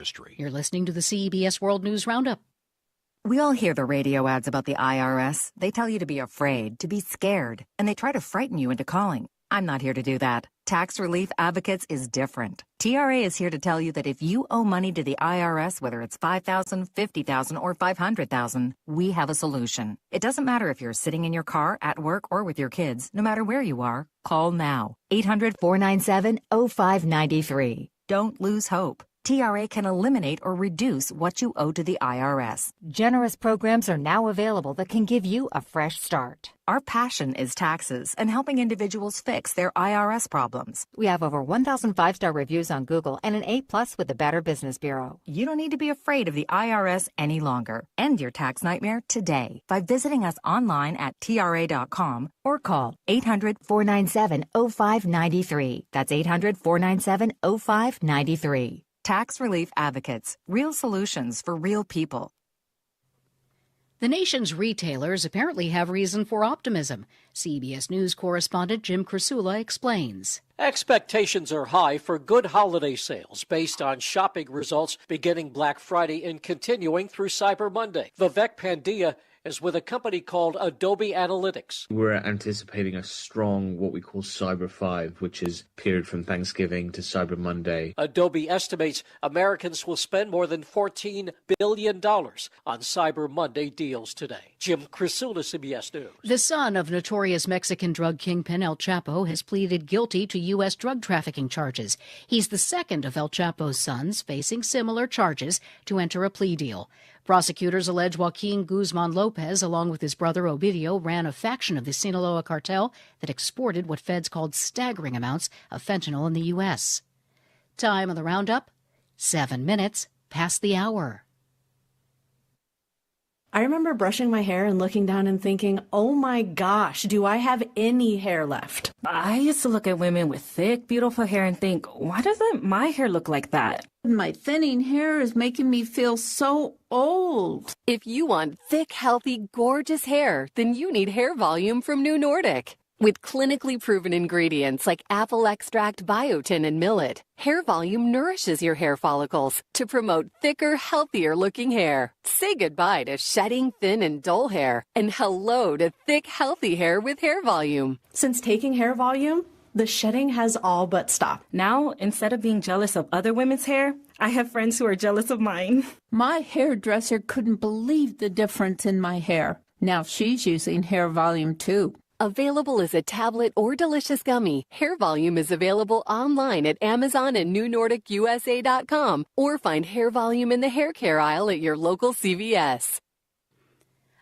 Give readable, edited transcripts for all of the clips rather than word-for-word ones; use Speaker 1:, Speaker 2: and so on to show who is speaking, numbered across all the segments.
Speaker 1: industry.
Speaker 2: You're listening to the CBS World News Roundup.
Speaker 3: We all hear the radio ads about the IRS. They tell you to be afraid, to be scared, and they try to frighten you into calling. I'm not here to do that. Tax Relief Advocates is different. TRA is here to tell you that if you owe money to the IRS, whether it's $5,000, $50,000, or $500,000, we have a solution. It doesn't matter if you're sitting in your car, at work, or with your kids. No matter where you are, call now. 800-497-0593. Don't lose hope. TRA can eliminate or reduce what you owe to the IRS.
Speaker 4: Generous programs are now available that can give you a fresh start.
Speaker 3: Our passion is taxes and helping individuals fix their IRS problems.
Speaker 4: We have over 1,000 5-star reviews on Google and an A+ with the Better Business Bureau.
Speaker 3: You don't need to be afraid of the IRS any longer. End your tax nightmare today by visiting us online at TRA.com
Speaker 4: or call 800-497-0593. That's 800-497-0593.
Speaker 3: Tax Relief Advocates. Real solutions for real people.
Speaker 2: The nation's retailers apparently have reason for optimism. CBS News correspondent Jim Krasula explains.
Speaker 5: Expectations are high for good holiday sales based on shopping results beginning Black Friday and continuing through Cyber Monday. Vivek Pandya is with a company called Adobe Analytics.
Speaker 6: We're anticipating a strong, what we call Cyber 5, which is period from Thanksgiving to Cyber Monday.
Speaker 5: Adobe estimates Americans will spend more than $14 billion on Cyber Monday deals today. Jim Krasula, CBS News.
Speaker 2: The son of notorious Mexican drug kingpin El Chapo has pleaded guilty to U.S. drug trafficking charges. He's the second of El Chapo's sons facing similar charges to enter a plea deal. Prosecutors allege Joaquin Guzman Lopez, along with his brother Ovidio, ran a faction of the Sinaloa cartel that exported what feds called staggering amounts of fentanyl in the U.S. Time on the roundup, 7 minutes past the hour.
Speaker 7: I remember brushing my hair and looking down and thinking, oh my gosh, do I have any hair left?
Speaker 8: I used to look at women with thick, beautiful hair and think, why doesn't my hair look like that?
Speaker 9: My thinning hair is making me feel so old.
Speaker 10: If you want thick, healthy, gorgeous hair, then you need hair volume from New Nordic. With clinically proven ingredients like apple extract, biotin, and millet, Hair Volume nourishes your hair follicles to promote thicker, healthier-looking hair. Say goodbye to shedding, thin, and dull hair, and hello to thick, healthy hair with Hair Volume.
Speaker 7: Since taking Hair Volume, the shedding has all but stopped.
Speaker 8: Now, instead of being jealous of other women's hair, I have friends who are jealous of mine.
Speaker 9: My hairdresser couldn't believe the difference in my hair. Now she's using Hair Volume too.
Speaker 10: Available as a tablet or delicious gummy, Hair Volume is available online at Amazon and NewNordicUSA.com, or find Hair Volume in the hair care aisle at your local CVS.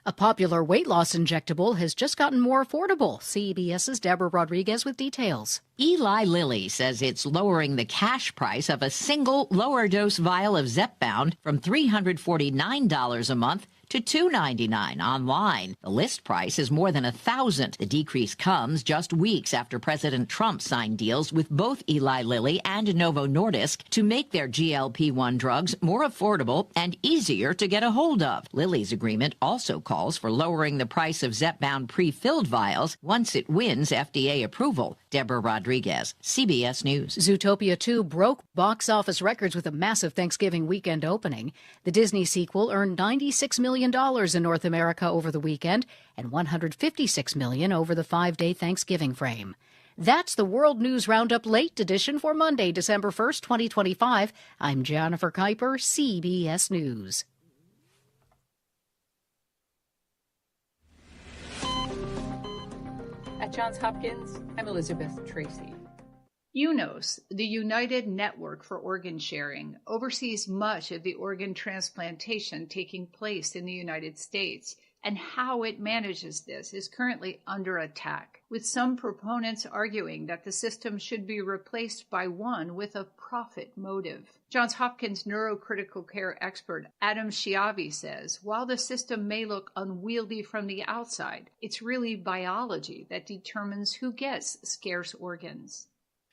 Speaker 2: A popular weight loss injectable has just gotten more affordable. CBS's Deborah Rodriguez with details.
Speaker 11: Eli Lilly says it's lowering the cash price of a single lower dose vial of Zepbound from $349 a month to $299 online. The list price is more than $1,000. The decrease comes just weeks after President Trump signed deals with both Eli Lilly and Novo Nordisk to make their GLP-1 drugs more affordable and easier to get a hold of. Lilly's agreement also calls for lowering the price of Zepbound pre-filled vials once it wins FDA approval. Deborah Rodriguez, CBS News.
Speaker 2: Zootopia 2 broke box office records with a massive Thanksgiving weekend opening. The Disney sequel earned $96 million in North America over the weekend and $156 million over the 5-day Thanksgiving frame. That's the World News Roundup Late Edition for Monday, December 1st, 2025. I'm Jennifer Kuiper, CBS News.
Speaker 12: At Johns Hopkins, I'm Elizabeth Tracy.
Speaker 13: UNOS, the United Network for Organ Sharing, oversees much of the organ transplantation taking place in the United States, and how it manages this is currently under attack, with some proponents arguing that the system should be replaced by one with a profit motive. Johns Hopkins neurocritical care expert Adam Shiavi says, while the system may look unwieldy from the outside, it's really biology that determines who gets scarce organs.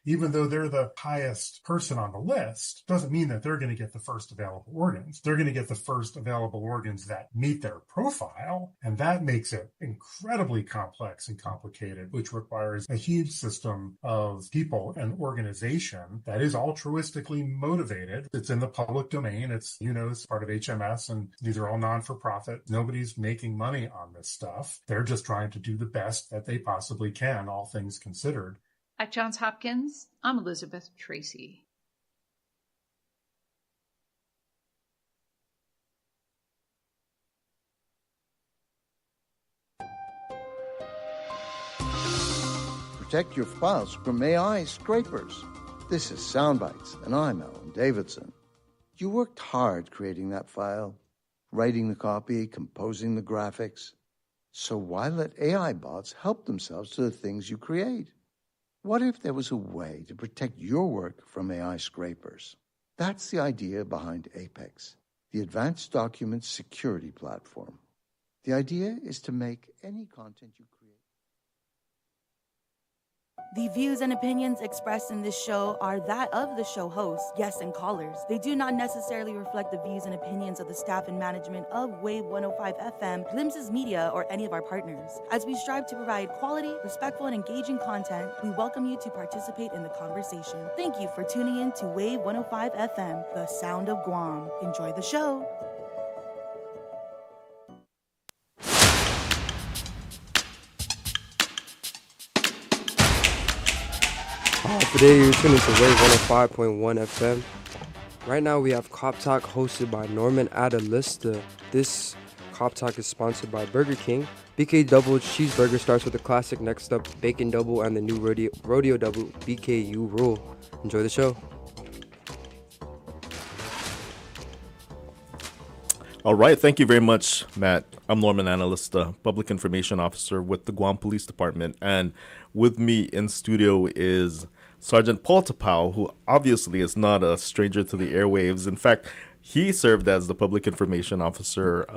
Speaker 1: even though they're the highest person on the list, doesn't mean that they're going to get the first available organs. They're going to get the first available organs that meet their profile, and that makes it incredibly complex and complicated, which requires a huge system of people and organization that is altruistically motivated. It's in the public domain. It's part of HMS, and these are all non-for-profit. Nobody's making money on this stuff. They're just trying to do the best that they possibly can, all things considered.
Speaker 13: At Johns Hopkins, I'm Elizabeth Tracy.
Speaker 14: Protect your files from AI scrapers. This is Soundbites, and I'm Alan Davidson. You worked hard creating that file, writing the copy, composing the graphics. So why let AI bots help themselves to the things you create? What if there was a way to protect your work from AI scrapers? That's the idea behind Apex, the Advanced Document Security Platform. The idea is to make any content you create.
Speaker 15: The views and opinions expressed in this show are that of the show hosts, guests, and callers. They do not necessarily reflect the views and opinions of the staff and management of Wave 105 FM, Glimpses Media, or any of our partners. As we strive to provide quality, respectful, and engaging content, we welcome you to participate in the conversation. Thank you for tuning in to Wave 105 FM, the sound of Guam. Enjoy the show.
Speaker 16: Today you're tuning to Wave 105.1 FM. Right now we have Cop Talk hosted by Norman Adalista. This Cop Talk is sponsored by Burger King. BK Double Cheeseburger starts with a classic. Next up, Bacon Double and the new Rodeo Double BKU Rule. Enjoy the show.
Speaker 17: All right, thank you very much, Matt. I'm Norman Analyst, Public Information Officer with the Guam Police Department, and with me in studio is Sergeant Paul Tapau, who obviously is not a stranger to the airwaves. In fact, he served as the Public Information Officer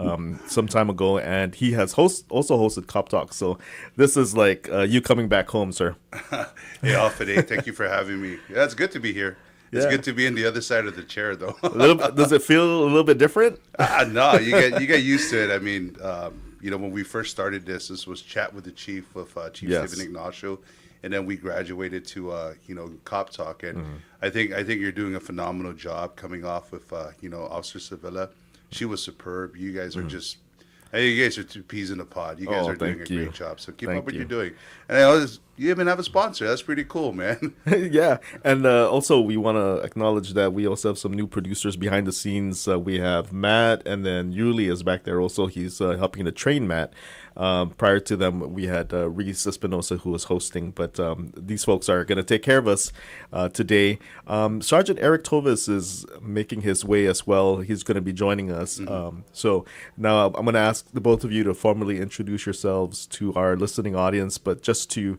Speaker 17: some time ago, and he has also hosted Cop Talk. So this is like you coming back home, sir.
Speaker 18: Hey, Alfade, thank you for having me. Yeah, it's good to be here. It's good to be in the other side of the chair, though.
Speaker 17: Does it feel a little bit different?
Speaker 18: No, you get used to it. I mean, when we first started this was Chat with the Chief with Chief Stephen Ignacio, and then we graduated to Cop Talk, and I think you're doing a phenomenal job coming off with Officer Sevilla. She was superb. You guys are just. Hey, you guys are two peas in a pod. You guys are doing a great job. So keep up what you're doing. And you even have a sponsor. That's pretty cool, man.
Speaker 17: Yeah. And also, we want to acknowledge that we also have some new producers behind the scenes. We have Matt, and then Yuli is back there also. He's helping to train Matt. Prior to them, we had Reese Espinosa, who was hosting. But these folks are going to take care of us today. Sergeant Eric Tovis is making his way as well. He's going to be joining us. So now I'm going to ask the both of you to formally introduce yourselves to our listening audience, but just to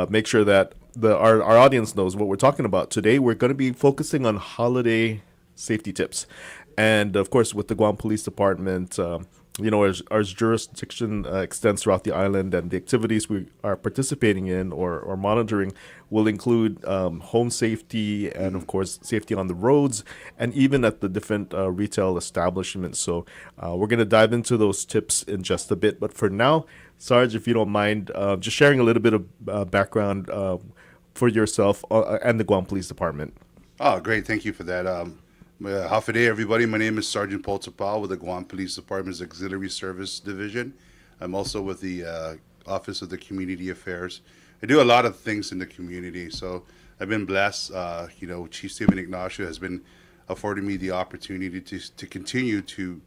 Speaker 17: make sure that our audience knows what we're talking about. Today, we're going to be focusing on holiday safety tips. And, of course, with the Guam Police Department, our jurisdiction extends throughout the island, and the activities we are participating in or monitoring will include home safety and, of course, safety on the roads and even at the different retail establishments. So we're going to dive into those tips in just a bit. But for now, Sarge, if you don't mind, just sharing a little bit of background for yourself and the Guam Police Department.
Speaker 18: Oh, great. Thank you for that. Half a day, everybody. My name is Sergeant Paul Tapau with the Guam Police Department's Auxiliary Service Division. I'm also with the Office of the Community Affairs. I do a lot of things in the community, so I've been blessed. Chief Stephen Ignacio has been affording me the opportunity to continue to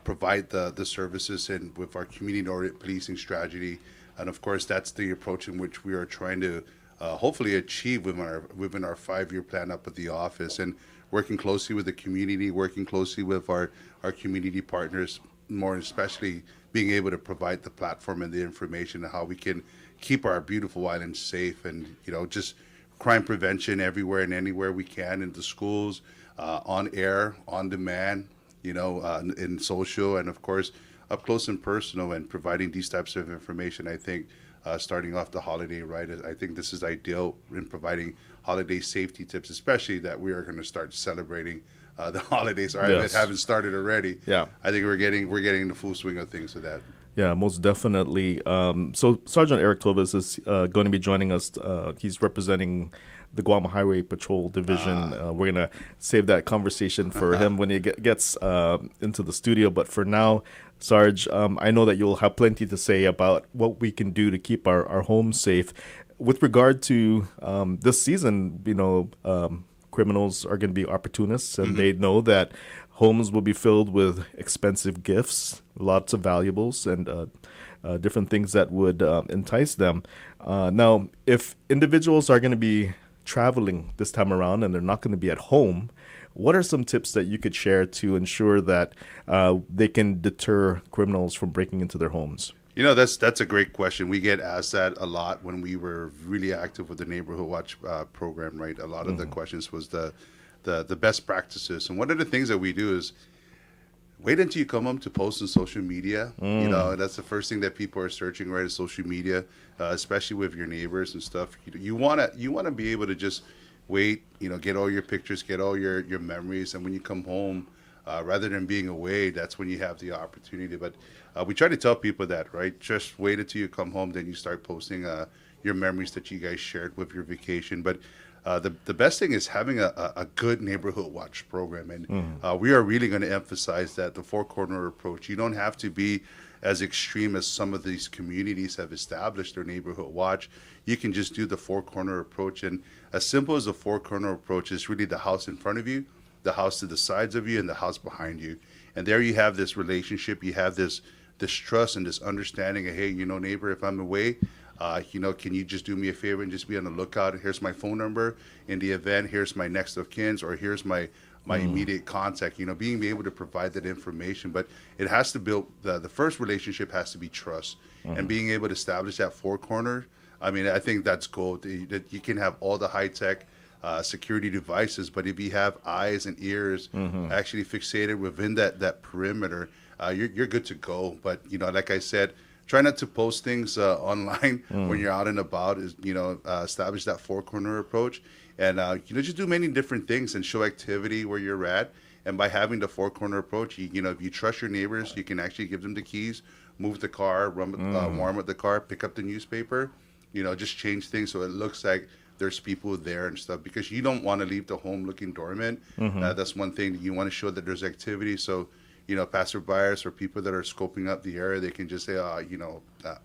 Speaker 18: provide the services and with our community-oriented policing strategy. And of course, that's the approach in which we are trying to hopefully achieve within our 5-year plan up at the office, and working closely with the community, working closely with our community partners, more especially being able to provide the platform and the information on how we can keep our beautiful island safe, and just crime prevention everywhere and anywhere we can, in the schools, on air, on demand, in social, and of course up close and personal, and providing these types of information. I think starting off the holiday right. I think this is ideal in providing holiday safety tips, especially that we are going to start celebrating the holidays. Or if it haven't started already.
Speaker 17: Yeah,
Speaker 18: I think we're getting the full swing of things with that.
Speaker 17: Yeah, most definitely. So Sergeant Eric Tovis is going to be joining us. He's representing the Guam Highway Patrol Division. We're going to save that conversation for him when he gets into the studio. But for now, Sarge, I know that you'll have plenty to say about what we can do to keep our homes safe. With regard to this season, criminals are going to be opportunists, and they know that homes will be filled with expensive gifts, lots of valuables, and different things that would entice them. Now, if individuals are going to be traveling this time around and they're not going to be at home, what are some tips that you could share to ensure that they can deter criminals from breaking into their homes?
Speaker 18: That's a great question. We get asked that a lot when we were really active with the Neighborhood Watch program, right? A lot of the questions was the best practices. And one of the things that we do is wait until you come home to post on social media. That's the first thing that people are searching, right, is social media, especially with your neighbors and stuff. You want to be able to just wait, get all your pictures, get all your memories. And when you come home, rather than being away, that's when you have the opportunity. But we try to tell people that, right? Just wait until you come home, then you start posting your memories that you guys shared with your vacation. But the best thing is having a good Neighborhood Watch program. And we are really going to emphasize that the four-corner approach. You don't have to be as extreme as some of these communities have established their Neighborhood Watch. You can just do the four-corner approach. And as simple as the four-corner approach is really the house in front of you, the house to the sides of you, and the house behind you. And there you have this relationship. You have this trust and this understanding of, hey, neighbor, if I'm away, can you just do me a favor and just be on the lookout? Here's my phone number. In the event, here's my next of kin, or here's my immediate contact. Being able to provide that information. But it has to build, the first relationship has to be trust. And being able to establish that four corner, I think that's gold. That you can have all the high-tech security devices, but if you have eyes and ears actually fixated within that perimeter, you're good to go. But like I said, try not to post things online when you're out and about. Is establish that four corner approach, and just do many different things and show activity where you're at. And by having the four corner approach, if you trust your neighbors, you can actually give them the keys, move the car, warm up the car, pick up the newspaper. Just change things so it looks like there's people there and stuff, because you don't want to leave the home looking dormant. That's one thing. You want to show that there's activity. So, passerbyers or people that are scoping up the area, they can just say,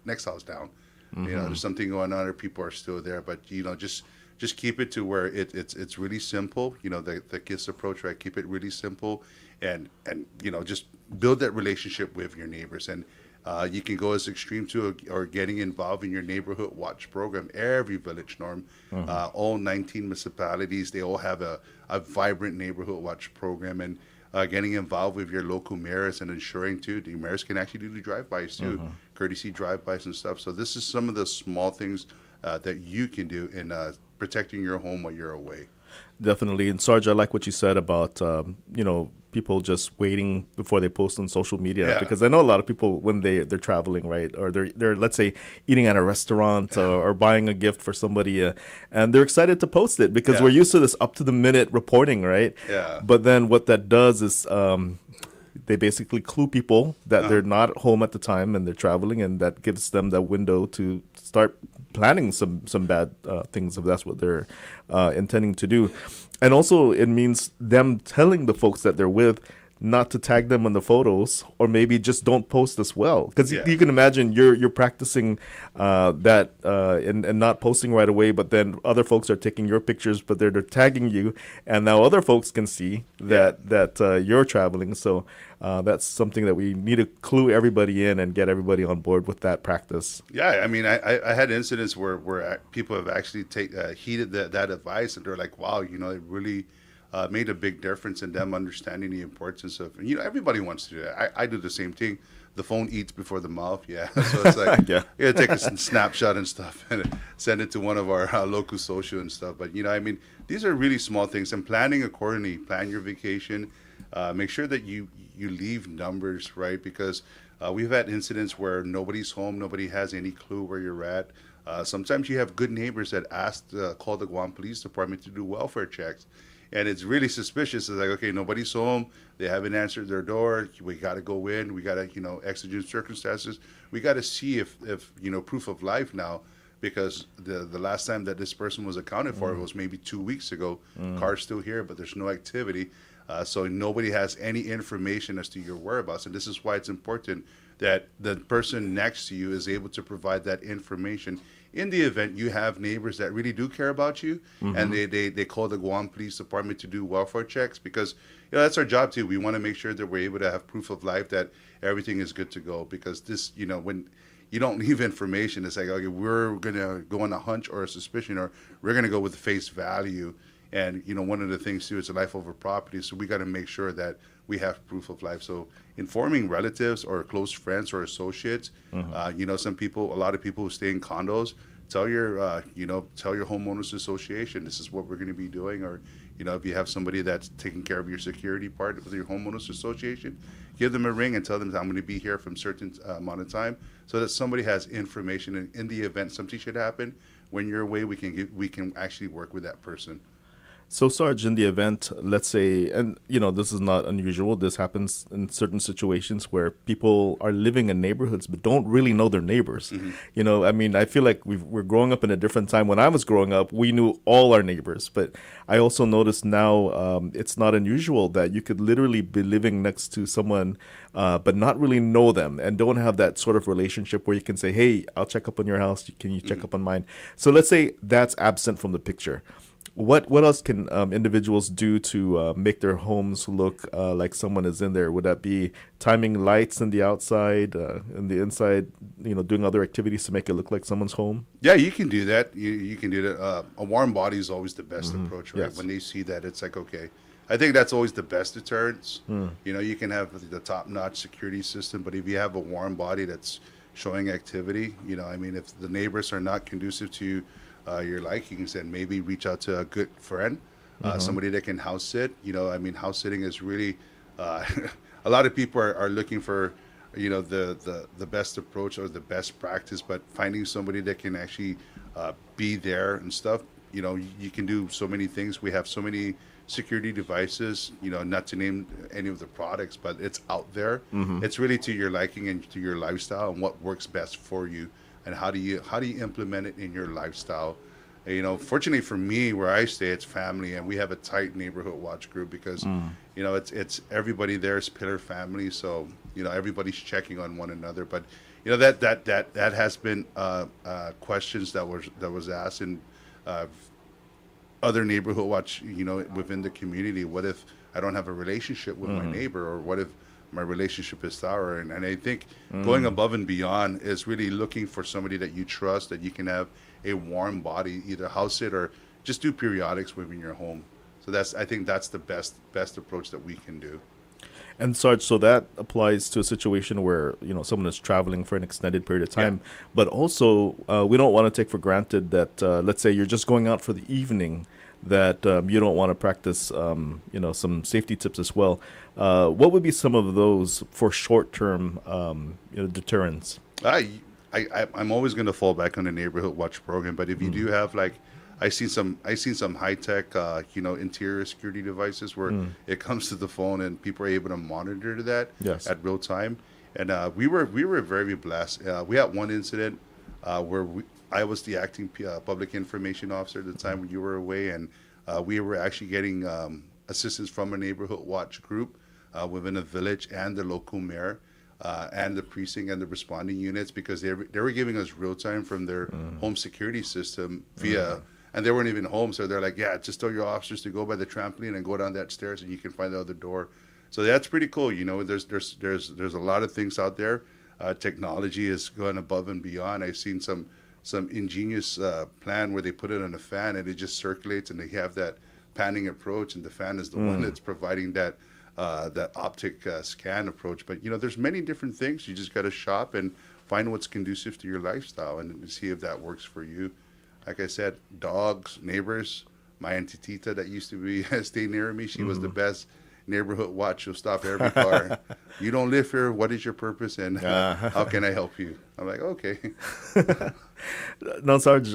Speaker 18: next house down. There's something going on, or people are still there. But, just keep it to where it's really simple. The KISS approach, right? Keep it really simple and just build that relationship with your neighbors. And you can go as extreme to or getting involved in your Neighborhood Watch program. Every village, Norm, all 19 municipalities, they all have a vibrant Neighborhood Watch program. And getting involved with your local mayors and ensuring, too, the mayors can actually do the drive-bys, too, courtesy drive-bys and stuff. So this is some of the small things that you can do in protecting your home while you're away.
Speaker 17: Definitely. And Sarge, I like what you said about, people just waiting before they post on social media, because I know a lot of people when they're traveling, right, or they're let's say eating at a restaurant or buying a gift for somebody, and they're excited to post it because we're used to this up to the minute reporting, right? But then what that does is they basically clue people that they're not home at the time and they're traveling, and that gives them that window to start planning some bad things if that's what they're intending to do. And also it means them telling the folks that they're with not to tag them on the photos, or maybe just don't post as well. Because you can imagine you're practicing that and not posting right away, but then other folks are taking your pictures, but they're tagging you, and now other folks can see that you're traveling. So that's something that we need to clue everybody in and get everybody on board with that practice.
Speaker 18: Yeah, I had incidents where people have actually heeded that advice, and they're like, wow, it really made a big difference in them understanding the importance of, everybody wants to do that. I do the same thing. The phone eats before the mouth. So it's like, take a snapshot and stuff and send it to one of our local social and stuff. But, these are really small things, and planning accordingly. Plan your vacation. make sure that you leave numbers, right? Because we've had incidents where nobody's home, nobody has any clue where you're at. Sometimes you have good neighbors that call the Guam Police Department to do welfare checks. And it's really suspicious. It's like, okay, nobody's home. They haven't answered their door. We got to go in. We got to, exigent circumstances. We got to see if proof of life now, because the last time that this person was accounted for was maybe 2 weeks ago. Car's still here, but there's no activity. So nobody has any information as to your whereabouts. And this is why it's important that the person next to you is able to provide that information in the event you have neighbors that really do care about you, and they call the Guam Police Department to do welfare checks, because that's our job too. We want to make sure that we're able to have proof of life, that everything is good to go, because this, when you don't leave information, it's like, okay, we're going to go on a hunch or a suspicion, or we're going to go with face value. And, one of the things too is a life over property. So we got to make sure that we have proof of life. So informing relatives or close friends or associates, a lot of people who stay in condos, tell your homeowners association, this is what we're going to be doing. Or, if you have somebody that's taking care of your security part with your homeowners association, give them a ring and tell them I'm going to be here from certain amount of time, so that somebody has information in the event something should happen. When you're away, we can actually work with that person.
Speaker 17: So, Sarge, in the event, let's say, and this is not unusual, this happens in certain situations where people are living in neighborhoods but don't really know their neighbors. I feel like we're growing up in a different time. When I was growing up, we knew all our neighbors, but I also noticed now it's not unusual that you could literally be living next to someone but not really know them and don't have that sort of relationship where you can say, hey, I'll check up on your house, can you check up on mine? So let's say that's absent from the picture. What else can individuals do to make their homes look like someone is in there? Would that be timing lights in the outside, in the inside, doing other activities to make it look like someone's home?
Speaker 18: Yeah, you can do that. You can do that. A warm body is always the best approach, right? Yes. When they see that, it's like, okay. I think that's always the best deterrence. You can have the top-notch security system, but if you have a warm body that's showing activity, if the neighbors are not conducive to your likings, and maybe reach out to a good friend, somebody that can house sit. House sitting is really a lot of people are looking for the best approach or the best practice, but finding somebody that can actually be there and stuff. You can do so many things. We have so many security devices, not to name any of the products, but it's out there. It's really to your liking and to your lifestyle and what works best for you. And how do you implement it in your lifestyle? Fortunately for me, where I stay, it's family, and we have a tight neighborhood watch group because, it's everybody there is pillar family. So, everybody's checking on one another. But, that has been questions that was asked in other neighborhood watch, within the community. What if I don't have a relationship with my neighbor, or what if my relationship is sour? And I think going above and beyond is really looking for somebody that you trust, that you can have a warm body, either house it or just do periodics within your home. So I think that's the best approach that we can do.
Speaker 17: And Sarge, so that applies to a situation where someone is traveling for an extended period of time, but also we don't want to take for granted that let's say you're just going out for the evening, that you don't want to practice some safety tips as well. What would be some of those for short-term deterrence?
Speaker 18: I'm always going to fall back on the neighborhood watch program, but if you do have I seen some high tech interior security devices where it comes to the phone and people are able to monitor that at real time. And we were very blessed. We had one incident where I was the acting public information officer at the time when you were away, and we were actually getting assistance from a neighborhood watch group within a village and the local mayor and the precinct and the responding units, because they were giving us real time from their home security system via. And they weren't even home, so they're like, yeah, just tell your officers to go by the trampoline and go down that stairs, and you can find the other door. So that's pretty cool. There's a lot of things out there. Technology is going above and beyond. I've seen some ingenious plan where they put it on a fan and it just circulates, and they have that panning approach, and the fan is the one that's providing that optic scan approach. But there's many different things. You just got to shop and find what's conducive to your lifestyle and see if that works for you. Like I said, dogs, neighbors. My Auntie Tita that used to be stay near me, she was the best neighborhood watch will stop every car. You don't live here. What is your purpose, and how can I help you? I'm like, okay.
Speaker 17: Now, Sarge,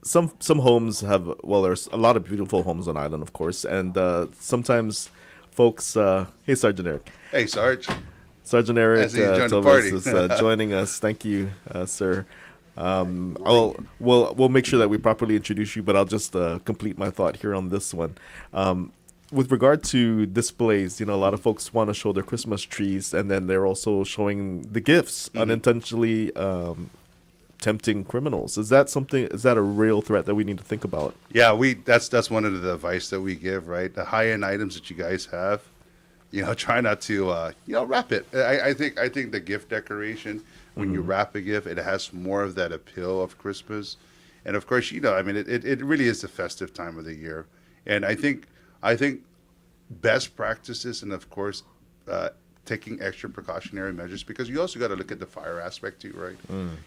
Speaker 17: some homes have, well, there's a lot of beautiful homes on island, of course, and sometimes folks. Hey, Sergeant Eric.
Speaker 18: Hey, Sarge.
Speaker 17: Sergeant Eric
Speaker 18: Thomas
Speaker 17: is joining us. Thank you, sir. We'll make sure that we properly introduce you, but I'll just complete my thought here on this one. With regard to displays, a lot of folks want to show their Christmas trees, and then they're also showing the gifts, unintentionally tempting criminals. Is that a real threat that we need to think about?
Speaker 18: Yeah, that's one of the advice that we give, right? The high-end items that you guys have, try not to, wrap it. I think the gift decoration, when you wrap a gift, it has more of that appeal of Christmas. And of course, it really is the festive time of the year. And I think best practices, and of course, taking extra precautionary measures, because you also got to look at the fire aspect too, right?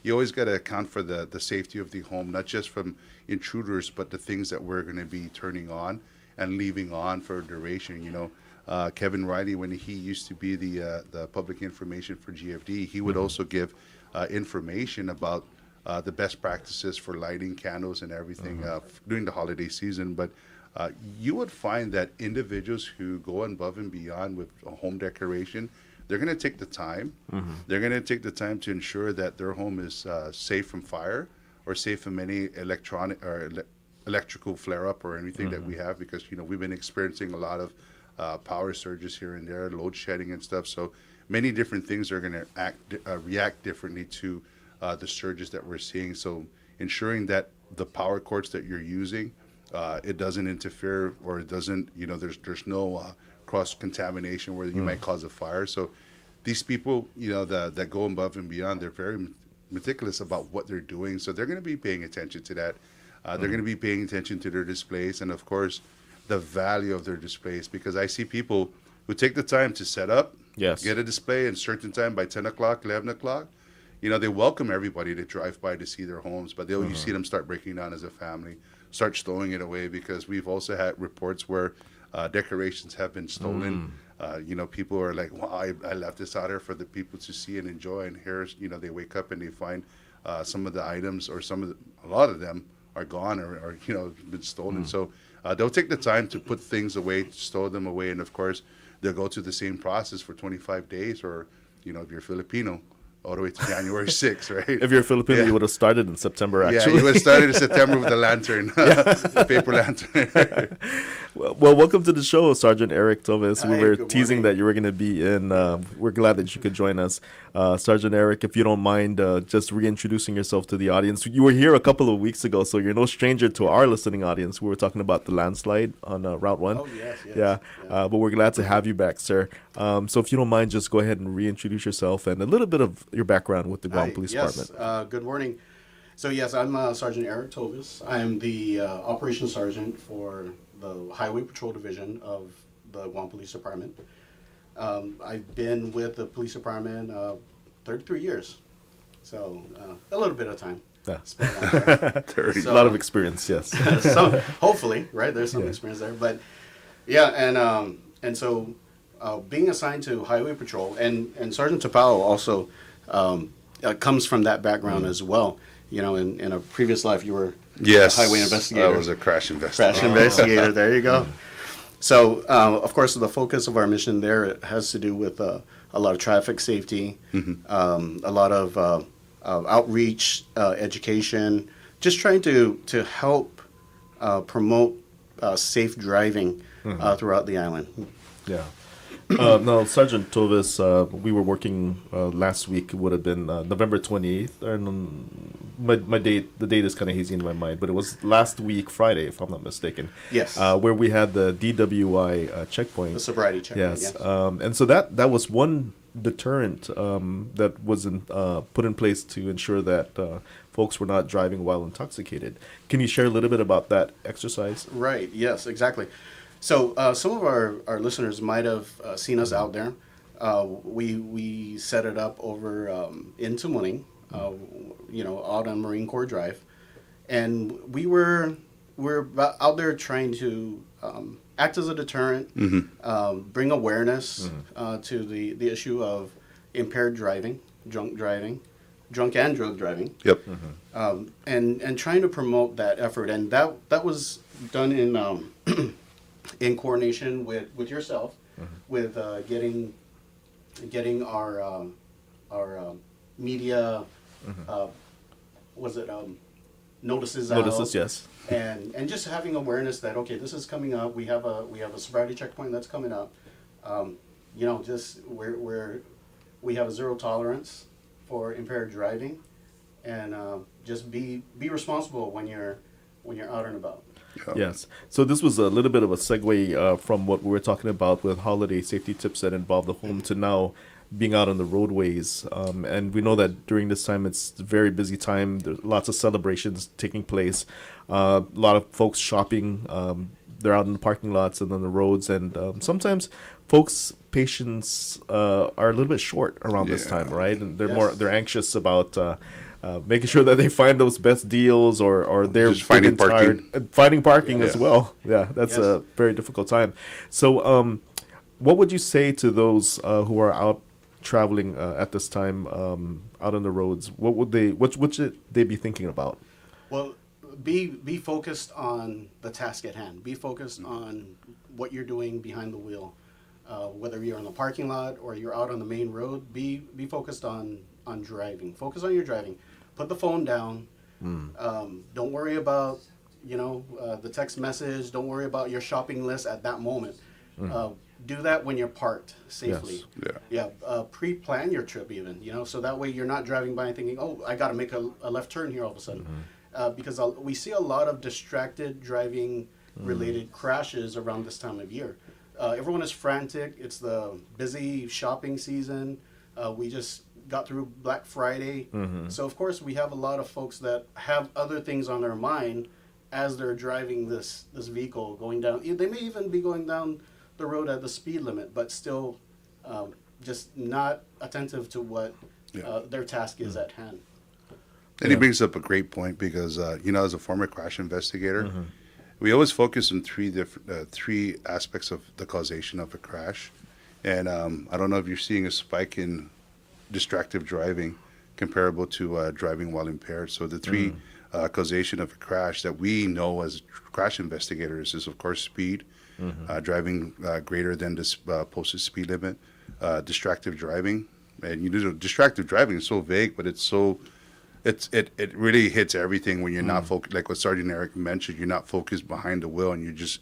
Speaker 18: You always got to account for the safety of the home, not just from intruders, but the things that we're going to be turning on and leaving on for a duration. Kevin Riley, when he used to be the public information for GFD, he would also give information about the best practices for lighting candles and everything during the holiday season. But you would find that individuals who go above and beyond with a home decoration, they're going to take the time. They're going to take the time to ensure that their home is safe from fire or safe from any electronic or electrical flare-up or anything that we have, because we've been experiencing a lot of power surges here and there, load shedding and stuff. So many different things are going to react differently to the surges that we're seeing. So ensuring that the power cords that you're using, it doesn't interfere, or it doesn't, there's no cross-contamination where you might cause a fire. So these people, that go above and beyond, they're very meticulous about what they're doing. So they're going to be paying attention to that. They're going to be paying attention to their displays, and of course, the value of their displays, because I see people who take the time to set up, get a display in certain time by 10 o'clock, 11 o'clock. They welcome everybody to drive by to see their homes, but you see them start breaking down as a family, start stowing it away, because we've also had reports where decorations have been stolen. People are like, well, I left this out here for the people to see and enjoy, and here's, they wake up and they find some of the items, or a lot of them are gone or been stolen. So they'll take the time to put things away, to stow them away, and of course, they'll go through the same process for 25 days, or, if you're Filipino, all the way to January 6th, right?
Speaker 17: If you're Filipino, you would have started in September, actually.
Speaker 18: Yeah, you would have started in September with the lantern, the paper lantern.
Speaker 17: Well, welcome to the show, Sergeant Eric Thomas. We were teasing that you were going to be in. We're glad that you could join us. Sergeant Eric, if you don't mind just reintroducing yourself to the audience. You were here a couple of weeks ago, so you're no stranger to our listening audience. We were talking about the landslide on Route 1.
Speaker 19: Oh, yes.
Speaker 17: Yeah. But we're glad to have you back, sir. So if you don't mind, just go ahead and reintroduce yourself and a little bit of your background with the Guam Police Department.
Speaker 19: Good morning. So, yes, I'm Sergeant Eric Tovis. I'm the Operations Sergeant for the Highway Patrol Division of the Guam Police Department. I've been with the police department 33 years, so a little bit of time.
Speaker 17: Yeah.
Speaker 19: A
Speaker 17: lot of experience, yes.
Speaker 19: So, hopefully, right, there's some experience there. But, yeah, and so being assigned to Highway Patrol, and Sergeant Tapao also comes from that background as well. In a previous life, you were a highway investigator.
Speaker 18: I was a crash investigator.
Speaker 19: Crash investigator, there you go. So, of course, the focus of our mission there has to do with a lot of traffic safety, a lot of outreach, education, just trying to help promote safe driving throughout the island.
Speaker 17: Yeah. No, Sergeant Tovis, we were working last week. It would have been November 28th. And the date is kind of hazy in my mind, but it was last week, Friday, if I'm not mistaken.
Speaker 19: Yes.
Speaker 17: Where we had the DWI checkpoint.
Speaker 19: The sobriety checkpoint,
Speaker 17: yes. And so that was one deterrent that was put in place to ensure that folks were not driving while intoxicated. Can you share a little bit about that exercise?
Speaker 19: Right. Yes, exactly. So some of our listeners might have seen us out there. We set it up over in Tumuning, out on Marine Corps Drive, and we're out there trying to act as a deterrent, bring awareness to the issue of impaired driving, drunk and drug driving.
Speaker 18: Yep.
Speaker 19: And trying to promote that effort, and that was done in in coordination with yourself, with getting our media notices out.
Speaker 17: Yes.
Speaker 19: And just having awareness that, okay, this is coming up. We have a sobriety checkpoint that's coming up. Just we have a zero tolerance for impaired driving, and just be responsible when you're out and about.
Speaker 17: Yes. So this was a little bit of a segue from what we were talking about with holiday safety tips that involve the home to now being out on the roadways. And we know that during this time, it's a very busy time. There's lots of celebrations taking place. A lot of folks shopping. They're out in the parking lots and on the roads. And sometimes folks' patience are a little bit short around this time, right? And they're anxious about making sure that they find those best deals, or they're
Speaker 18: just finding parking.
Speaker 17: Finding parking as well. Yeah, that's a very difficult time. So what would you say to those who are out traveling at this time, out on the roads? What should they be thinking about?
Speaker 19: Well, be focused on the task at hand. Be focused on what you're doing behind the wheel. Whether you're in the parking lot or you're out on the main road, be focused on driving. Focus on your driving. Put the phone down. Don't worry about the text message. Don't worry about your shopping list at that moment. Do that when you're parked safely.
Speaker 18: Yes.
Speaker 19: Pre-plan your trip even, so that way you're not driving by and thinking, oh, I got to make a left turn here all of a sudden. Because we see a lot of distracted driving related crashes around this time of year. Everyone is frantic. It's the busy shopping season. We just got through Black Friday. So, of course, we have a lot of folks that have other things on their mind as they're driving this vehicle going down. They may even be going down the road at the speed limit, but still just not attentive to what their task is at hand.
Speaker 18: And he brings up a great point because, as a former crash investigator, we always focus on three aspects of the causation of a crash. And I don't know if you're seeing a spike in distracted driving comparable to driving while impaired. So the three causation of a crash that we know as crash investigators is, of course, speed, driving greater than this posted speed limit, distracted driving. And distracted driving is so vague, but it's so... It really hits everything when you're not focused. Like what Sergeant Eric mentioned, you're not focused behind the wheel and you're just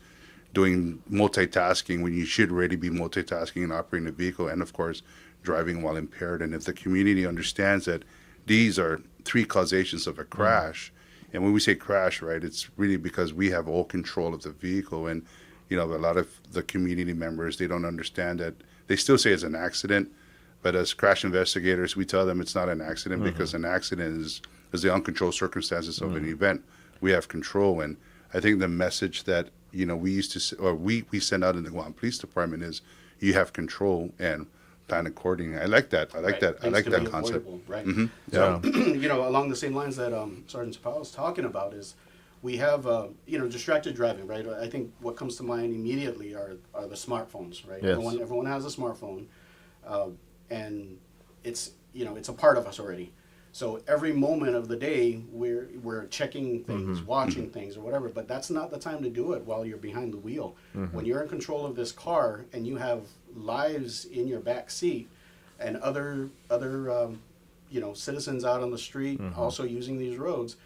Speaker 18: doing multitasking when you should really be multitasking and operating the vehicle, and of course driving while impaired. And if the community understands that these are three causations of a crash, and when we say crash, right, it's really because we have all control of the vehicle. And a lot of the community members, they don't understand that. They still say it's an accident. But as crash investigators, we tell them it's not an accident because an accident is the uncontrolled circumstances of an event. We have control, and I think the message that we used to, or we send out in the Guam Police Department is, you have control and plan accordingly. I like that. I like that. I like that concept.
Speaker 19: Right. So along the same lines that Sergeant Powell is talking about is, we have distracted driving. Right. I think what comes to mind immediately are the smartphones. Right.
Speaker 17: Yes.
Speaker 19: Everyone has a smartphone. And it's a part of us already. So every moment of the day we're checking things, watching things or whatever, but that's not the time to do it while you're behind the wheel. When you're in control of this car and you have lives in your back seat and other citizens out on the street also using these roads,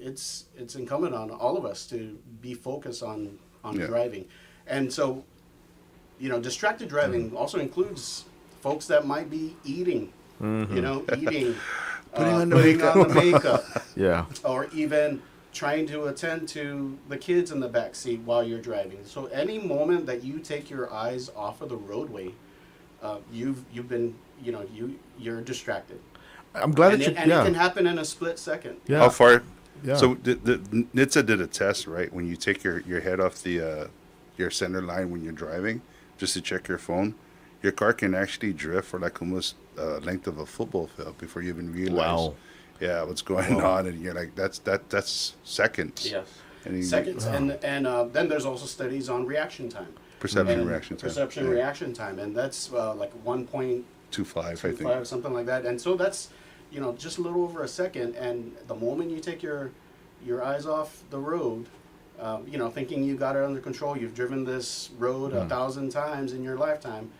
Speaker 19: it's incumbent on all of us to be focused on driving. And so distracted driving also includes folks that might be eating, eating, putting on the makeup, or even trying to attend to the kids in the back seat while you're driving. So any moment that you take your eyes off of the roadway, you've been, you're distracted.
Speaker 17: I'm glad
Speaker 19: it can happen in a split second.
Speaker 18: Yeah. How far? Yeah. So the NHTSA did a test, right? When you take your head off the your center line when you're driving, just to check your phone. Your car can actually drift for like almost length of a football field before you even realize, what's going on, and you're like, that's seconds.
Speaker 19: Yes. seconds. And then there's also studies on reaction time.
Speaker 18: Perception reaction time.
Speaker 19: Perception reaction time, and that's like 1.25, I think. Something like that. And so that's, just a little over a second. And the moment you take your eyes off the road, thinking you got it under control, you've driven this road 1,000 times in your lifetime,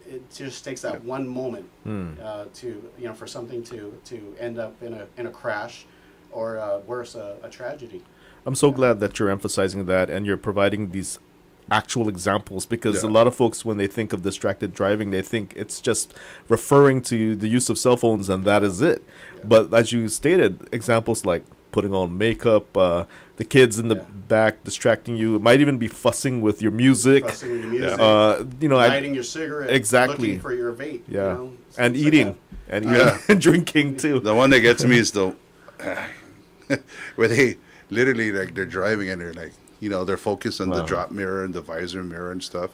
Speaker 19: it just takes that one moment for something to end up in a crash or worse, a tragedy.
Speaker 17: I'm so glad that you're emphasizing that and you're providing these actual examples, because a lot of folks, when they think of distracted driving, they think it's just referring to the use of cell phones and that is it. But as you stated, examples like putting on makeup, the kids in the back distracting you, it might even be fussing with your music,
Speaker 19: lighting your cigarette, looking for your vape,
Speaker 17: and eating and drinking too.
Speaker 18: The one that gets me is the where they literally, like, they're driving and they're like, they're focused on the drop mirror and the visor mirror and stuff.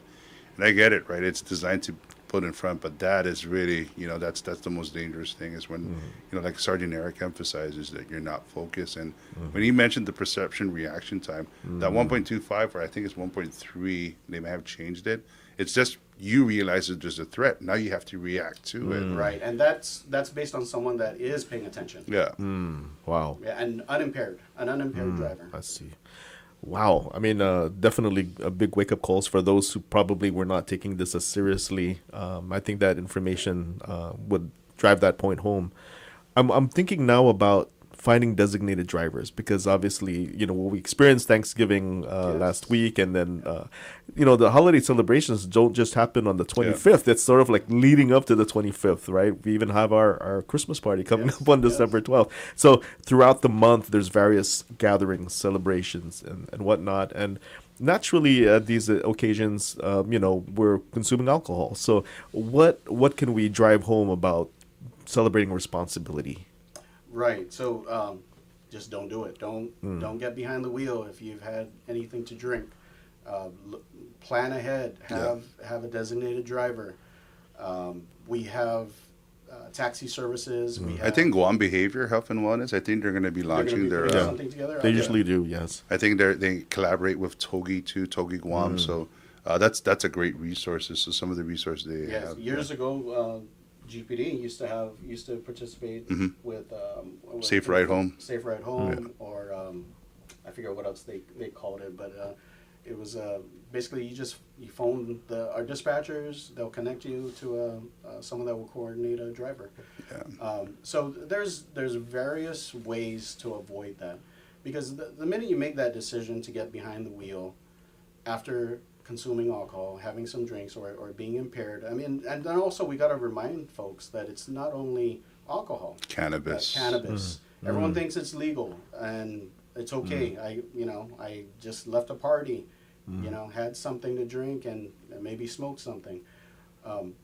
Speaker 18: And I get it, right? It's designed to put in front, but that is really, that's the most dangerous thing, is when, like Sergeant Eric emphasizes, that you're not focused. And when he mentioned the perception reaction time, that 1.25, or I think it's 1.3, they may have changed it. It's just, you realize that there's a threat. Now you have to react to it.
Speaker 19: Right. And that's based on someone that is paying attention.
Speaker 18: Yeah.
Speaker 17: Wow.
Speaker 19: Yeah, and an unimpaired driver.
Speaker 17: I see. Wow. I mean, definitely a big wake-up calls for those who probably were not taking this as seriously. I think that information would drive that point home. I'm thinking now about finding designated drivers, because obviously, we experienced Thanksgiving last week, and then, the holiday celebrations don't just happen on the 25th. It's sort of like leading up to the 25th, right? We even have our Christmas party coming up on December 12th. So throughout the month, there's various gatherings, celebrations, and whatnot. And naturally, at these occasions, we're consuming alcohol. So what can we drive home about celebrating responsibility?
Speaker 19: Right. So just don't do it. Don't get behind the wheel if you've had anything to drink. Plan ahead. Have a designated driver. We have taxi services. We have,
Speaker 18: I think Guam Behavior Health and Wellness, I think they're going to be launching their
Speaker 19: something together.
Speaker 17: They usually do, yes.
Speaker 18: I think they collaborate with Togi too, Togi Guam. So that's a great resource. So some of the resources they have.
Speaker 19: Years ago, GPD used to participate with
Speaker 18: Safe Ride Home.
Speaker 19: Safe Ride Home, or I forget what else they called it, but it was basically you phone our dispatchers, they'll connect you to someone that will coordinate a driver. So there's various ways to avoid that, because the minute you make that decision to get behind the wheel after consuming alcohol, having some drinks, or being impaired. I mean, and then also we got to remind folks that it's not only alcohol.
Speaker 18: Cannabis.
Speaker 19: Everyone thinks it's legal and it's okay. I just left a party, had something to drink and maybe smoked something.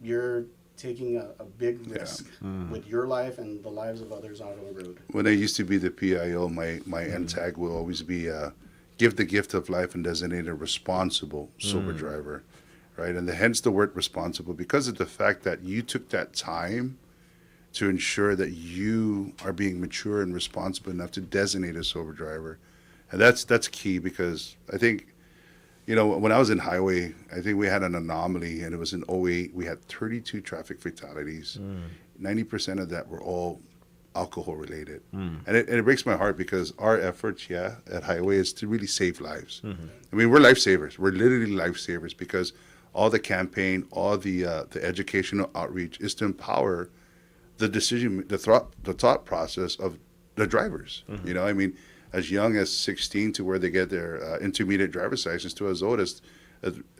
Speaker 19: You're taking a big risk with your life and the lives of others out on the road.
Speaker 18: When I used to be the PIO, my end tag will always be give the gift of life and designate a responsible sober driver, right? And hence the word responsible, because of the fact that you took that time to ensure that you are being mature and responsible enough to designate a sober driver. And that's key, because I think, when I was in highway, I think we had an anomaly, and it was in 2008. We had 32 traffic fatalities. 90% of that were all alcohol related. And it breaks my heart, because our efforts at highway is to really save lives. I mean, we're lifesavers. We're literally lifesavers, because all the campaign, all the educational outreach is to empower the thought process of the drivers. I mean, as young as 16 to where they get their intermediate driver's license, to as old as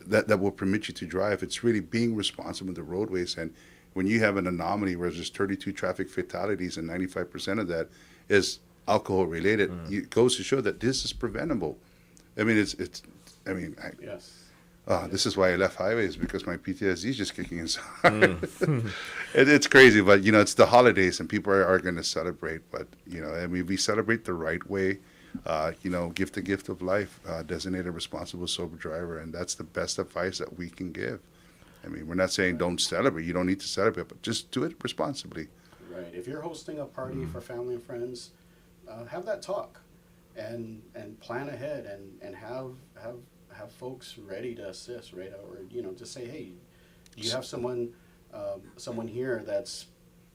Speaker 18: that will permit you to drive. It's really being responsible in the roadways. And when you have an anomaly where there's 32 traffic fatalities and 95% of that is alcohol related, it goes to show that this is preventable. I mean, this is why I left highways, because my PTSD is just kicking inside. It's crazy, but it's the holidays and people are going to celebrate. But we celebrate the right way. Give the gift of life, designate a responsible sober driver, and that's the best advice that we can give. I mean, we're not saying don't celebrate. You don't need to celebrate, but just do it responsibly.
Speaker 19: Right. If you're hosting a party for family and friends, have that talk. and plan ahead and have folks ready to assist, right? Or just say, hey, you have someone here that's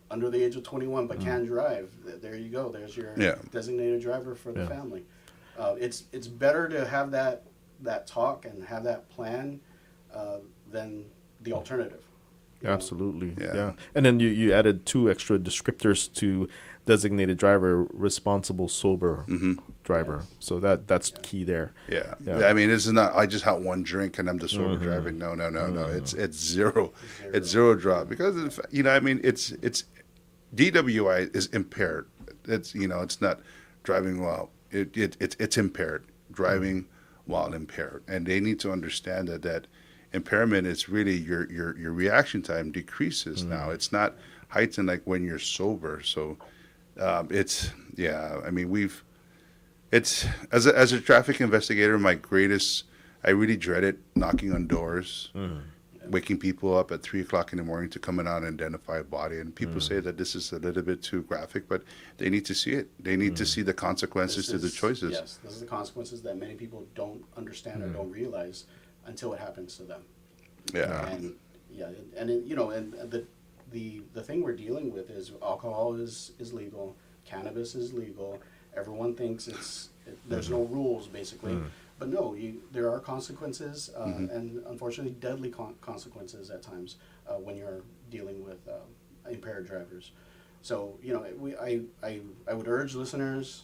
Speaker 19: under the age of 21 but can drive. There you go. There's your designated driver for the family. It's better to have that talk and have that plan than the alternative.
Speaker 17: Absolutely, yeah. And then you added 2 extra descriptors to designated driver: responsible, sober driver. So that's key there.
Speaker 18: Yeah. I mean, it's not. I just had one drink and I'm the sober driver. No. It's zero. It's zero drop because I mean, it's DWI is impaired. It's it's not driving while it's impaired, driving while impaired, and they need to understand that impairment is really your reaction time decreases now. It's not heightened like when you're sober. So it's I mean it's as a traffic investigator, I really dreaded knocking on doors, waking people up at 3:00 in the morning to come out and identify a body. And people say that this is a little bit too graphic, but they need to see it. They need to see the consequences to the choices.
Speaker 19: Yes, those are the consequences that many people don't understand or don't realize until it happens to them.
Speaker 18: Yeah.
Speaker 19: And the thing we're dealing with is alcohol is legal, cannabis is legal. Everyone thinks there's no rules basically. But no, there are consequences, and unfortunately deadly consequences at times when you're dealing with impaired drivers. So I would urge listeners,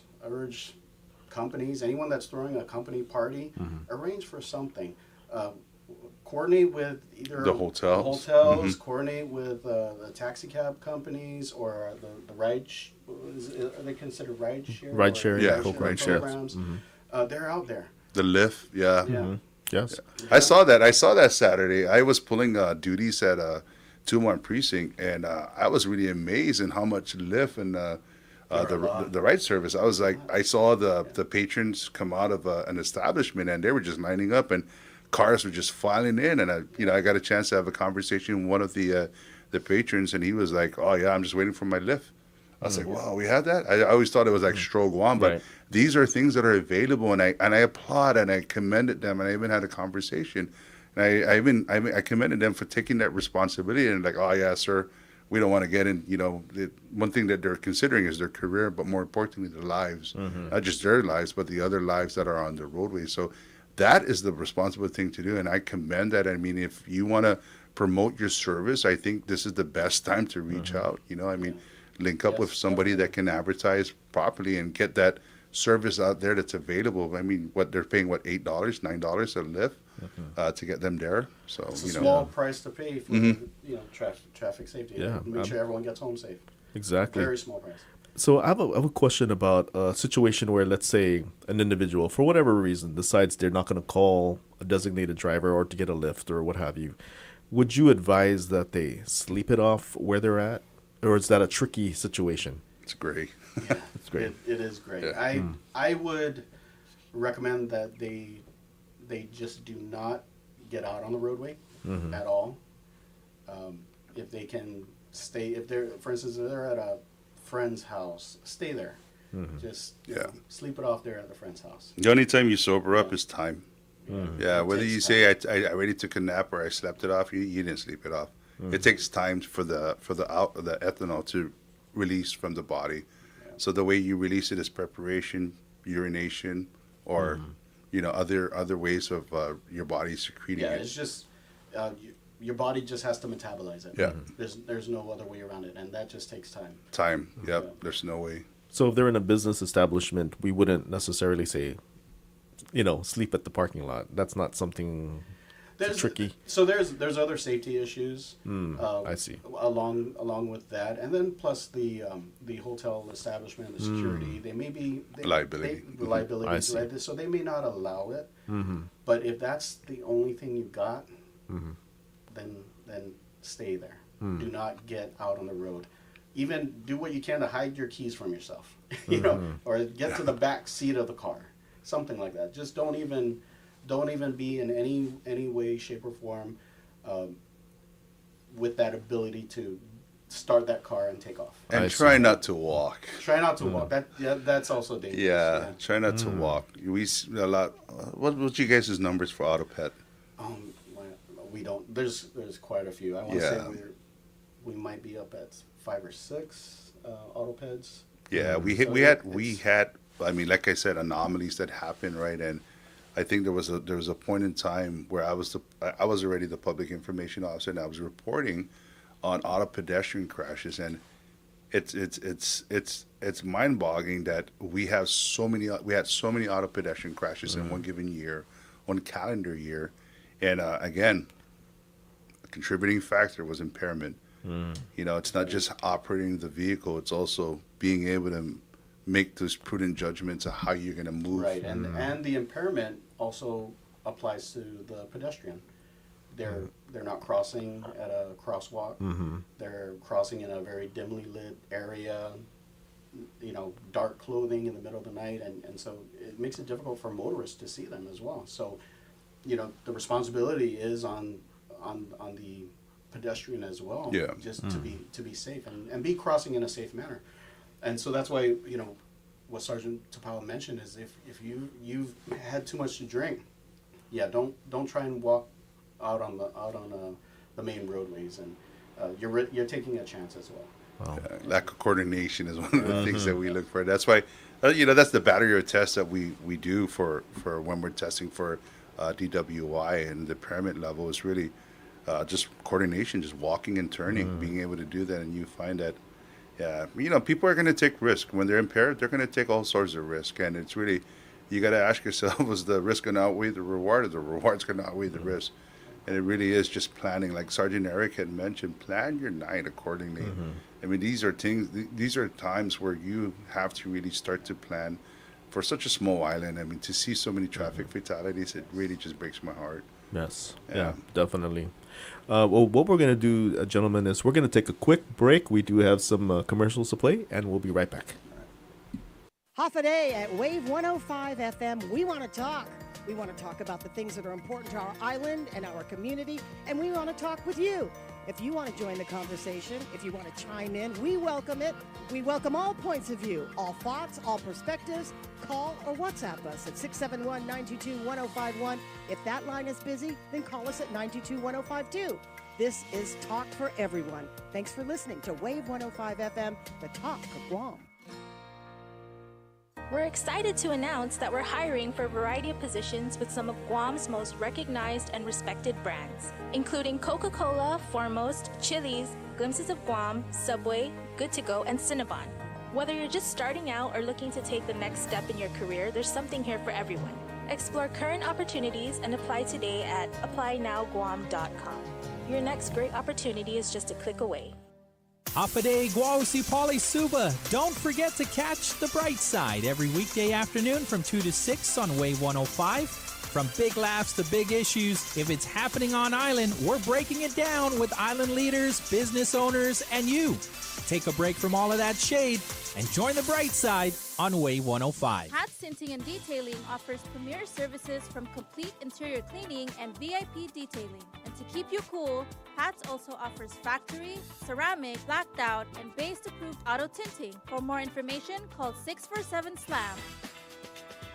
Speaker 19: companies, anyone that's throwing a company party, arrange for something. Coordinate with either
Speaker 18: the hotels,
Speaker 19: coordinate with the taxi cab companies or the ride. Are they considered ride share?
Speaker 17: Ride share,
Speaker 19: ride share programs. They're out there.
Speaker 18: The Lyft, yes.
Speaker 17: Yeah.
Speaker 18: I saw that Saturday. I was pulling duties at Tumon Precinct, and I was really amazed in how much Lyft and the ride service. I was like, I saw the patrons come out of an establishment, and they were just lining up, and cars were just filing in. And I got a chance to have a conversation with one of the patrons, and he was like, "Oh yeah, I'm just waiting for my Lyft." I was like, wow, we have that? I always thought it was like Stroh Guam, but these are things that are available, and I applaud and I commended them, and I even had a conversation. And I commended them for taking that responsibility and like, oh yeah, sir, we don't want to get in, one thing that they're considering is their career, but more importantly, their lives, not just their lives, but the other lives that are on the roadway. So that is the responsible thing to do, and I commend that. I mean, if you want to promote your service, I think this is the best time to reach out, link up with somebody that can advertise properly and get that service out there that's available. I mean, they're paying $8, $9 a Lyft to get them there. So
Speaker 19: it's a small price to pay for traffic safety.
Speaker 17: Yeah,
Speaker 19: make sure everyone gets home safe.
Speaker 17: Exactly.
Speaker 19: Very small price.
Speaker 17: So I have a question about a situation where, let's say, an individual, for whatever reason, decides they're not going to call a designated driver or to get a Lyft or what have you. Would you advise that they sleep it off where they're at? Or is that a tricky situation?
Speaker 18: It's great.
Speaker 19: Yeah, it's great. It is great. Yeah. I would recommend that they just do not get out on the roadway at all. If they can stay, for instance, if they're at a friend's house, stay there. Just sleep it off there at the friend's house.
Speaker 18: The only time you sober up is time. Yeah, whether you say I already took a nap or I slept it off, you didn't sleep it off. It takes time for the ethanol to release from the body. So the way you release it is preparation, urination, or other ways of your body secreting it.
Speaker 19: Yeah, it's just your body just has to metabolize it.
Speaker 18: Yeah,
Speaker 19: there's no other way around it, and that just takes time.
Speaker 18: Yep. There's no way.
Speaker 17: So if they're in a business establishment, we wouldn't necessarily say, sleep at the parking lot. That's not something. Tricky.
Speaker 19: So there's other safety issues.
Speaker 17: I see.
Speaker 19: Along with that, and then plus the hotel establishment, the security, they may be liabilities, right? So they may not allow it. But if that's the only thing you got, then stay there. Do not get out on the road. Even do what you can to hide your keys from yourself, or get to the back seat of the car, something like that. Just don't even be in any way, shape, or form with that ability to start that car and take off.
Speaker 18: And try not to walk.
Speaker 19: Try not to walk. That's also dangerous.
Speaker 18: Yeah, try not to walk. We see a lot. What's you guys' numbers for auto pet?
Speaker 19: We don't. There's quite a few. I want to say we might be up at 5 or 6 auto peds.
Speaker 18: Yeah, we had. I mean, like I said, anomalies that happen, right? And I think there was a point in time where I was already the public information officer, and I was reporting on auto pedestrian crashes, and it's mind-boggling that we had so many auto pedestrian crashes in one given year, one calendar year, and again, a contributing factor was impairment. You know, it's not just operating the vehicle; it's also being able to make those prudent judgments of how you're going to move.
Speaker 19: Right, and the impairment also applies to the pedestrian. They're not crossing at a crosswalk. They're crossing in a very dimly lit area, you know, dark clothing in the middle of the night, and so it makes it difficult for motorists to see them as well. So, you know, the responsibility is on the pedestrian as well.
Speaker 18: Yeah.
Speaker 19: Just to be safe and be crossing in a safe manner. And so that's why, you know, what Sergeant Tapao mentioned is if you've had too much to drink, don't try and walk out on the main roadways, and you're taking a chance as well.
Speaker 18: Wow. Lack of coordination is one of the things that we look for. That's why, you know, that's the battery test that we do for when we're testing for DWI, and the impairment level is really just coordination, just walking and turning, being able to do that, and you find that. Yeah, you know, people are going to take risk. When they're impaired, they're going to take all sorts of risk. And it's really, you got to ask yourself, is the risk going to outweigh the reward, or the reward's going to outweigh the risk? And it really is just planning. Like Sergeant Eric had mentioned, plan your night accordingly. I mean, these are times where you have to really start to plan for such a small island. I mean, to see so many traffic fatalities, it really just breaks my heart.
Speaker 17: Yes, yeah, definitely. Well, what we're going to do, gentlemen, is we're going to take a quick break. We do have some commercials to play, and we'll be right back.
Speaker 20: Half a day at Wave 105 FM. We want to talk. We want to talk about the things that are important to our island and our community, and we want to talk with you. If you want to join the conversation, if you want to chime in, we welcome it. We welcome all points of view, all thoughts, all perspectives. Call or WhatsApp us at 671-922-1051. If that line is busy, then call us at 922-1052. This is Talk for Everyone. Thanks for listening to Wave 105 FM, the Talk of Guam.
Speaker 21: We're excited to announce that we're hiring for a variety of positions with some of Guam's most recognized and respected brands, including Coca-Cola, Foremost, Chili's, Glimpses of Guam, Subway, Good to Go, and Cinnabon. Whether you're just starting out or looking to take the next step in your career, there's something here for everyone. Explore current opportunities and apply today at applynowguam.com. Your next great opportunity is just a click away.
Speaker 22: Hapade Guausi Pali Suba. Don't forget to catch The Bright Side every weekday afternoon from 2 to 6 on Wave 105. From big laughs to big issues, if it's happening on island, we're breaking it down with island leaders, business owners, and you. Take a break from all of that shade and join The Bright Side on Wave 105.
Speaker 23: Hats Tinting and Detailing offers premier services from complete interior cleaning and VIP detailing. And to keep you cool, Hats also offers factory, ceramic, blacked out, and base-approved auto tinting. For more information, call 647-SLAM.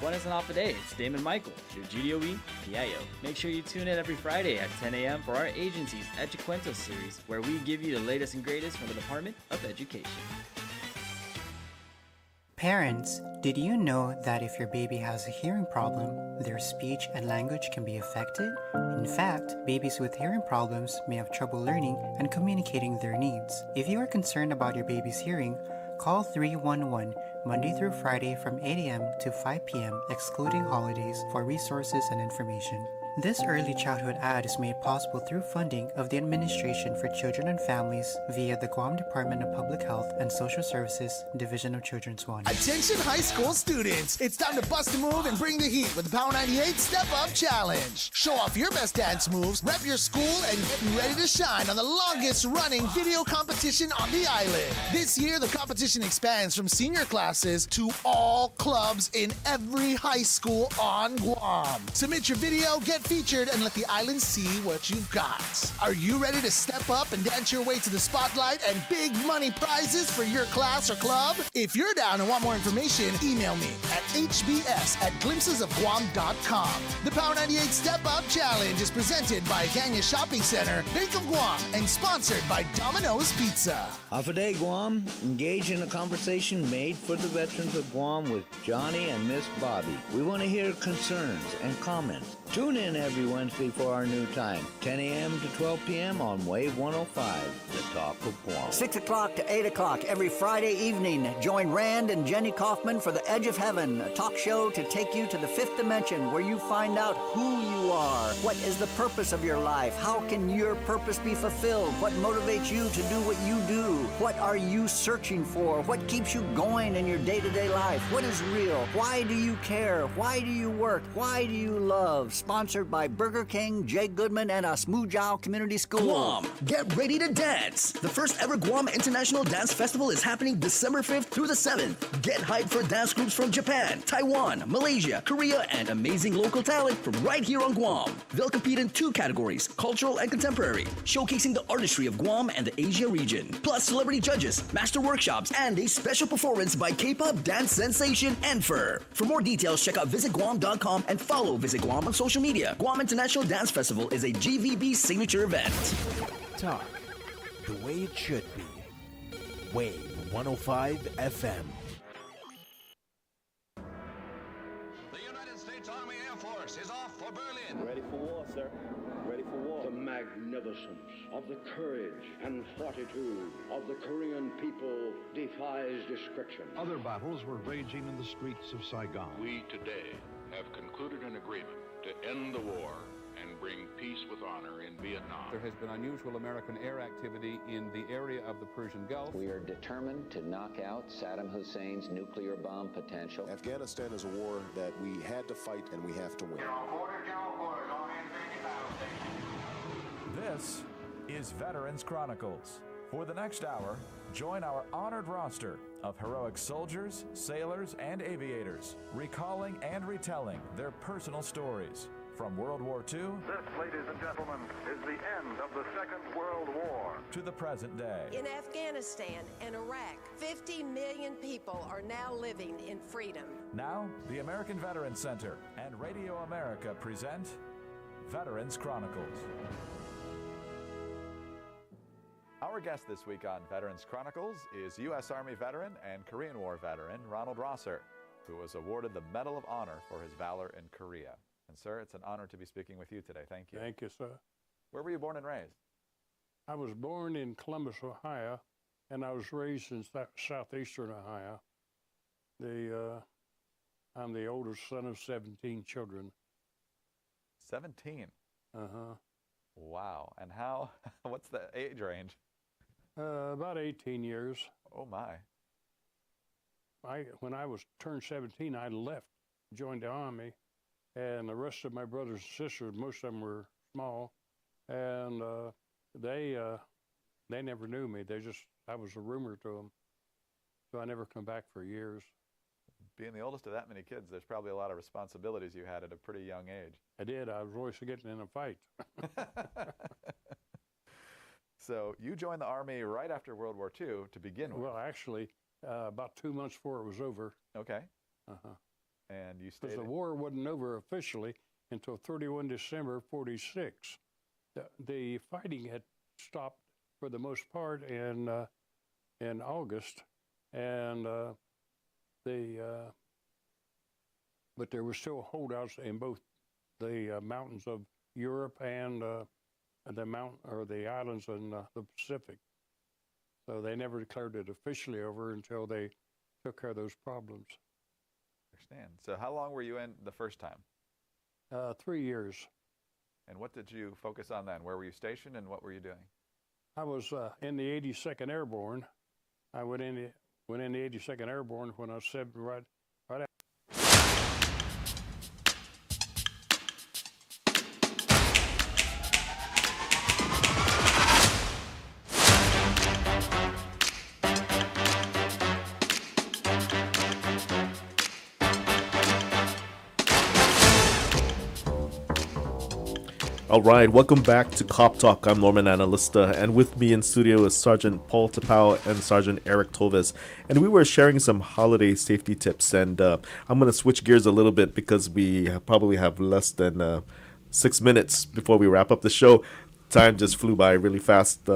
Speaker 24: Buenas and Alpha Day, it's Damon Michael, your GDOE PIO. Make sure you tune in every Friday at 10 a.m. for our agency's Educuento series, where we give you the latest and greatest from the Department of Education.
Speaker 25: Parents, did you know that if your baby has a hearing problem, their speech and language can be affected? In fact, babies with hearing problems may have trouble learning and communicating their needs. If you are concerned about your baby's hearing, call 311 Monday through Friday from 8 a.m. to 5 p.m. excluding holidays for resources and information. This early childhood ad is made possible through funding of the Administration for Children and Families via the Guam Department of Public Health and Social Services, Division of Children's One.
Speaker 26: Attention high school students! It's time to bust a move and bring the heat with the Power 98 Step Up Challenge. Show off your best dance moves, rep your school, and get ready to shine on the longest running video competition on the island. This year, the competition expands from senior classes to all clubs in every high school on Guam. Submit your video, get featured and let the island see what you've got. Are you ready to step up and dance your way to the spotlight and big money prizes for your class or club? If you're down and want more information, email me at hbs@glimpsesofguam.com. The Power 98 Step Up Challenge is presented by Kanya Shopping Center, Bank of Guam, and sponsored by Domino's Pizza.
Speaker 3: Hafa Guam, engage in a conversation made for the veterans of Guam with Johnny and Miss Bobby. We want to hear concerns and comments. Tune in every Wednesday for our new time, 10 a.m. to 12 p.m. on Wave 105, the Talk of Guam.
Speaker 4: 6 o'clock to 8 o'clock every Friday evening. Join Rand and Jenny Kaufman for The Edge of Heaven, a talk show to take you to the fifth dimension where you find out who you are. What is the purpose of your life? How can your purpose be fulfilled? What motivates you to do what you do? What are you searching for? What keeps you going in your day-to-day life? What is real? Why do you care? Why do you work? Why do you love? Sponsored by Burger King, Jay Goodman, and Asmujao Community School.
Speaker 5: Guam, get ready to dance. The first ever Guam International Dance Festival is happening December 5th through the 7th. Get hyped for dance groups from Japan, Taiwan, Malaysia, Korea, and amazing local talent from right here on Guam. They'll compete in 2 categories, cultural and contemporary, showcasing the artistry of Guam and the Asia region. Plus celebrity judges, master workshops, and a special performance by K-pop dance sensation Enfer. For more details, check out visitguam.com and follow Visit Guam on social media. Guam International Dance Festival is a GVB signature event.
Speaker 26: Talk the way it should be. Wave 105 FM.
Speaker 6: The United States Army Air Force is off for Berlin.
Speaker 7: Ready for war, sir. Ready for war. The magnificence of the courage and fortitude of the Korean people defies description.
Speaker 8: Other battles were raging in the streets of Saigon.
Speaker 27: We today have concluded an agreement to end the war and bring peace with honor in Vietnam.
Speaker 28: There has been unusual American air activity in the area of the Persian Gulf.
Speaker 29: We are determined to knock out Saddam Hussein's nuclear bomb potential.
Speaker 30: Afghanistan is a war that we had to fight and we have to win.
Speaker 31: This is Veterans Chronicles. For the next hour, join our honored roster of heroic soldiers, sailors, and aviators, recalling and retelling their personal stories. From World War II,
Speaker 32: this, ladies and gentlemen, is the end of the Second World War,
Speaker 31: to the present day.
Speaker 33: In Afghanistan and Iraq, 50 million people are now living in freedom.
Speaker 31: Now, the American Veterans Center and Radio America present Veterans Chronicles. Our guest this week on Veterans Chronicles is U.S. Army veteran and Korean War veteran Ronald Rosser, who was awarded the Medal of Honor for his valor in Korea. And sir, it's an honor to be speaking with you today. Thank you.
Speaker 34: Thank you, sir.
Speaker 31: Where were you born and raised?
Speaker 34: I was born in Columbus, Ohio, and I was raised in southeastern Ohio. I'm the oldest son of 17 children.
Speaker 31: 17?
Speaker 34: Uh-huh.
Speaker 31: Wow. And how, what's the age range?
Speaker 34: About 18 years.
Speaker 31: Oh, my.
Speaker 34: When I turned 17, I left, joined the Army, and the rest of my brothers and sisters, most of them were small, and they never knew me. I was a rumor to them, so I never come back for years.
Speaker 31: Being the oldest of that many kids, there's probably a lot of responsibilities you had at a pretty young age.
Speaker 34: I did. I was always getting in a fight.
Speaker 31: So you joined the Army right after World War II to begin with.
Speaker 34: Well, actually, about 2 months before it was over.
Speaker 31: Okay.
Speaker 34: Uh-huh.
Speaker 31: And you stayed.
Speaker 34: Because the war wasn't over officially until 31 December 46. The fighting had stopped for the most part in August, and but there were still holdouts in both the mountains of Europe and the islands in the Pacific. So they never declared it officially over until they took care of those problems.
Speaker 31: Understand. So how long were you in the first time?
Speaker 34: 3 years.
Speaker 31: And what did you focus on then? Where were you stationed and what were you doing?
Speaker 34: I was in the 82nd Airborne. I went in the 82nd Airborne when I was right after.
Speaker 1: All right, welcome back to Cop Talk. I'm Norman Analista, and with me in studio is Sergeant Paul Tapau and Sergeant Eric Toves. And we were sharing some holiday safety tips, and I'm going to switch gears a little bit because we probably have less than 6 minutes before we wrap up the show. Time just flew by really fast.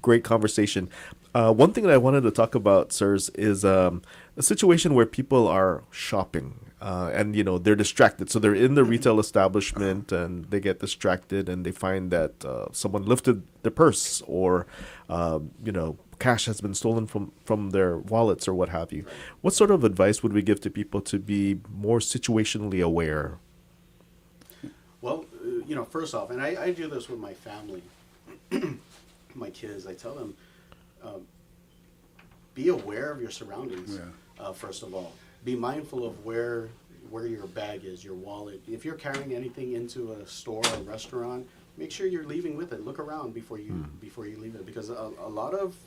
Speaker 1: Great conversation. One thing that I wanted to talk about, sirs, is a situation where people are shopping. And, you know, they're distracted. So they're in the retail establishment and they get distracted and they find that someone lifted their purse or, you know, cash has been stolen from their wallets or what have you. What sort of advice would we give to people to be more situationally aware?
Speaker 2: Well, you know, first off, and I do this with my family, my kids, I tell them, be aware of your surroundings, first of all. Be mindful of where your bag is, your wallet. If you're carrying anything into a store or restaurant, make sure you're leaving with it. Look around before you leave it, because a lot of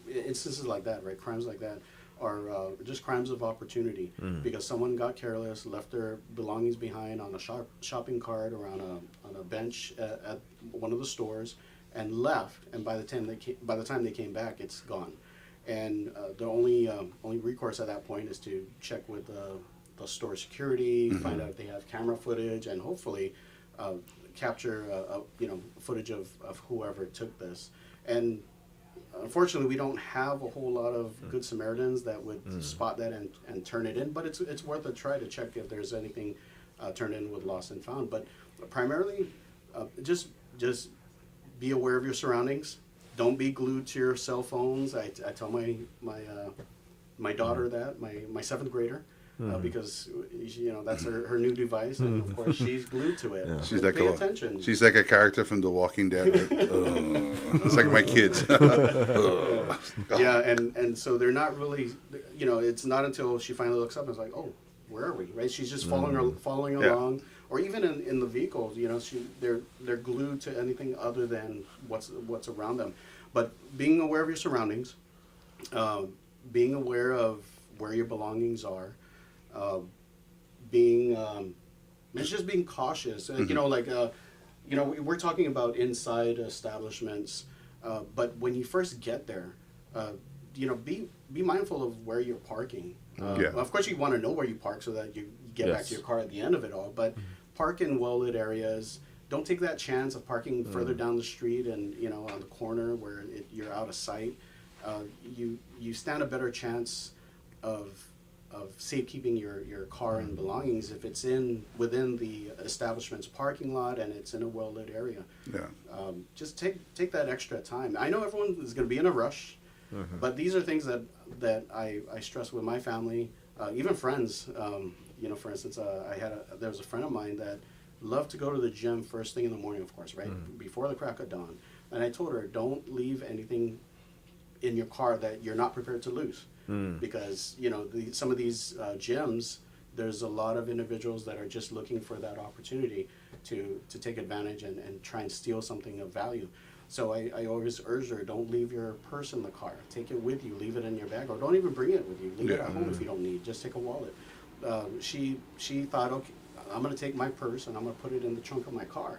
Speaker 2: instances like that, right, crimes like that, are just crimes of opportunity, because someone got careless, left their belongings behind on a shopping cart or on a bench at one of the stores, and left. And by the time they came back, it's gone. And the only recourse at that point is to check with the store security, find out if they have camera footage, and hopefully capture footage of whoever took this. And unfortunately, we don't have a whole lot of good Samaritans that would spot that and turn it in. But it's worth a try to check if there's anything turned in with lost and found. But primarily, just be aware of your surroundings. Don't be glued to your cell phones. I tell my daughter that, my seventh grader, because that's her new device, and of course she's glued to it.
Speaker 9: Yeah. She's
Speaker 2: pay attention.
Speaker 9: She's like a character from The Walking Dead. Right? It's like my kids.
Speaker 2: Yeah, and so they're not really, it's not until she finally looks up and is like, oh, where are we? Right? She's just following along. Or even in the vehicles, they're glued to anything other than what's around them. But being aware of your surroundings, being aware of where your belongings are, it's just being cautious. We're talking about inside establishments, but when you first get there, be mindful of where you're parking. Of course, you want to know where you park so that you get back to your car at the end of it all, but park in well-lit areas. Don't take that chance of parking further down the street and on the corner where you're out of sight. You stand a better chance of safekeeping your car and belongings if it's within the establishment's parking lot and it's in a well-lit area. Just take that extra time. I know everyone is going to be in a rush, but these are things that I stress with my family, even friends. For instance, there was a friend of mine that loved to go to the gym first thing in the morning, of course, right? Before the crack of dawn. And I told her, don't leave anything in your car that you're not prepared to lose. Because, some of these gyms, there's a lot of individuals that are just looking for that opportunity to take advantage and try and steal something of value. So I always urge her, don't leave your purse in the car. Take it with you, leave it in your bag, or don't even bring it with you. Leave it at home if you don't need. Just take a wallet. She thought, okay, I'm going to take my purse and I'm going to put it in the trunk of my car.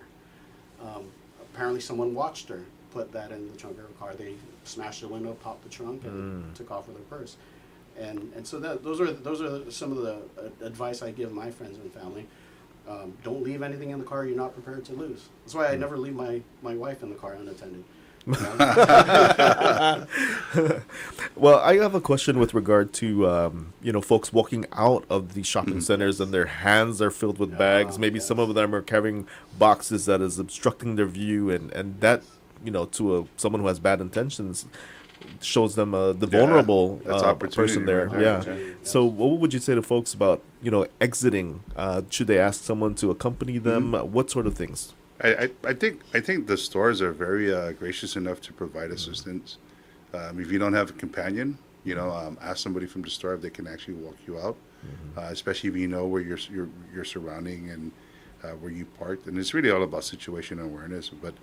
Speaker 2: Apparently someone watched her put that in the trunk of her car. They smashed the window, popped the trunk, and took off with her purse. And so those are some of the advice I give my friends and family. Don't leave anything in the car you're not prepared to lose. That's why I never leave my wife in the car unattended.
Speaker 1: Well, I have a question with regard to folks walking out of the shopping centers and their hands are filled with bags. Maybe some of them are carrying boxes that is obstructing their view, and that to someone who has bad intentions shows them the vulnerable person there. So what would you say to folks about exiting? Should they ask someone to accompany them? What sort of things?
Speaker 9: I think the stores are very gracious enough to provide assistance. If you don't have a companion, ask somebody from the store if they can actually walk you out, especially if you know where you're surrounding and where you parked. And it's really all about situational awareness. But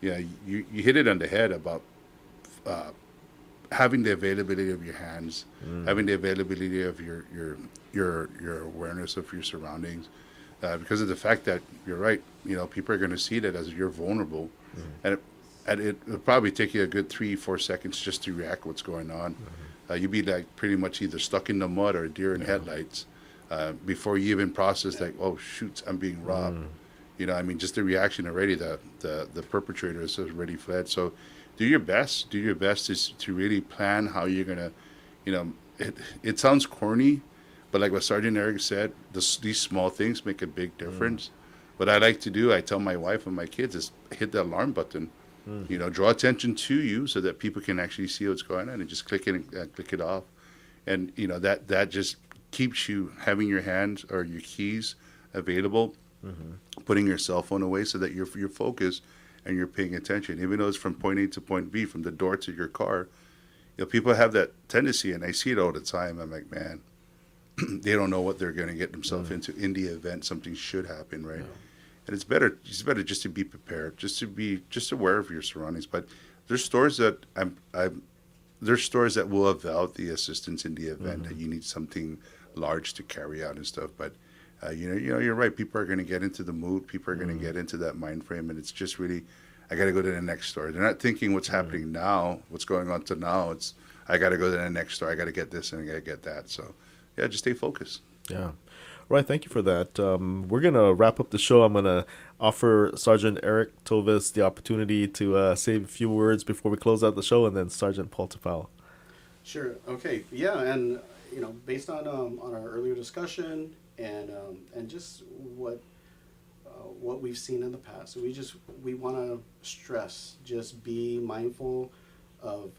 Speaker 9: yeah, you hit it on the head about having the availability of your hands, having the availability of your awareness of your surroundings. because of the fact that you're right. People are going to see that as you're vulnerable, and it'll probably take you a good 3-4 seconds just to react what's going on. You'd be like pretty much either stuck in the mud or deer in headlights before you even process like, oh shoot, I'm being robbed. Just the reaction already. The perpetrator has already fled. So do your best. Do your best to really plan how you're gonna. It sounds corny, but like what Sergeant Eric said, these small things make a big difference. What I like to do, I tell my wife and my kids, is hit the alarm button. Draw attention to you so that people can actually see what's going on, and just click it and click it off. And that just keeps you having your hands or your keys available, putting your cell phone away so that you're focused and you're paying attention. Even though it's from point A to point B, from the door to your car, people have that tendency, and I see it all the time. I'm like, man, they don't know what they're going to get themselves into in the event something should happen, right? And it's better just to be prepared, just to be aware of your surroundings. But there's stores that will avail the assistance in the event that you need something large to carry out and stuff. But you're right. People are going to get into the mood. People are going to get into that mind frame, and it's just really, I got to go to the next store. They're not thinking what's happening now, what's going on to now. It's I got to go to the next store. I got to get this and I got to get that. So yeah, just stay focused.
Speaker 1: Yeah. Right, thank you for that. We're going to wrap up the show. I'm going to offer Sergeant Eric Tovis the opportunity to say a few words before we close out the show, and then Sergeant Paul Tafau.
Speaker 2: Sure. Okay. Yeah, and based on our earlier discussion and just what we've seen in the past, we want to stress, just be mindful of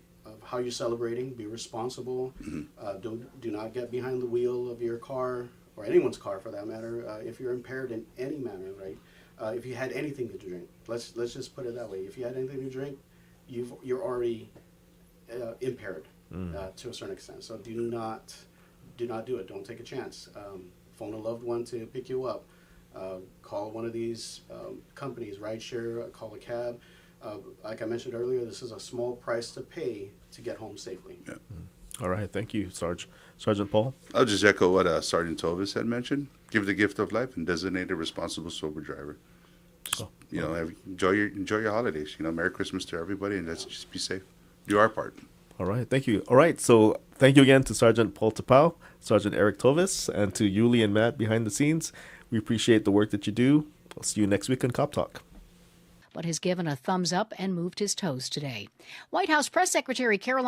Speaker 2: how you're celebrating. Be responsible. Do not get behind the wheel of your car, or anyone's car for that matter, if you're impaired in any manner, right? If you had anything to drink, let's just put it that way. If you had anything to drink, you're already impaired to a certain extent. So do not do it. Don't take a chance. Phone a loved one to pick you up. Call one of these companies, rideshare, call a cab. Like I mentioned earlier, this is a small price to pay to get home safely.
Speaker 9: Yeah.
Speaker 1: All right, thank you, Sergeant Paul.
Speaker 9: I'll just echo what Sergeant Tovis had mentioned. Give the gift of life and designate a responsible, sober driver. Just, enjoy your holidays. Merry Christmas to everybody, and let's just be safe. Do our part.
Speaker 1: All right, thank you. All right, so thank you again to Sergeant Paul Tapau, Sergeant Eric Tovis, and to Yuli and Matt behind the scenes. We appreciate the work that you do. I'll see you next week on Cop Talk.
Speaker 10: But has given a thumbs up and moved his toes today. White House Press Secretary Caroline